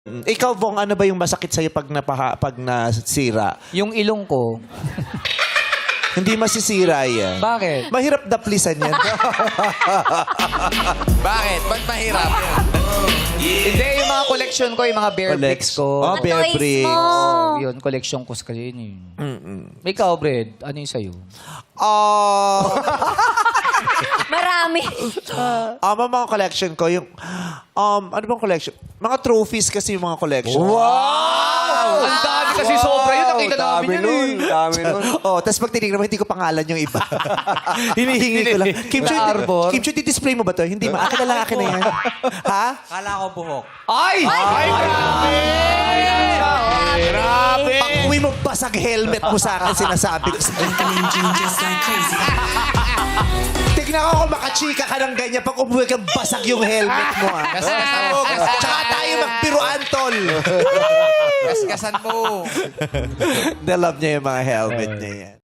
Ikaw, Bong, ano ba yung masakit sa'yo pag nasira? Yung ilong ko. Hindi masisira yan. Bakit? Mahirap daplisan yan. Bakit? Ba't mahirap? Hindi, yung mga collection ko, yung mga bear bricks ko. Oh, bear Toys bricks. mo. Yun, collection ko sa yun. Ikaw, Brad, ano yung sa'yo? Marami. Mga collection ko, yung... ano bang collection? Mga trophies kasi yung mga collection. Wow! Ang dami kasi sobra yun. Nakita namin yun eh. Dami nun. Tapos pag tinignan mo, hindi ko pangalan yung iba. Hinihingi ko lang. Kim Chu, Arbor. Kim Chu, di-display mo ba to? Hindi, akin na lang, akin na yan. Ha? Kala ko buhok. Ay! Ay, grabe! Grabe! Pag uwi mo, basag helmet mo sa akin, sinasabi ko sa Tignan ko kung makachika ka ng ganyan. Pag umuwi ka, basag yung helmet mo. Tsaka tayo magbiruan, tol. Gasgasan mo. Nalab niya yung mga helmet niya yan.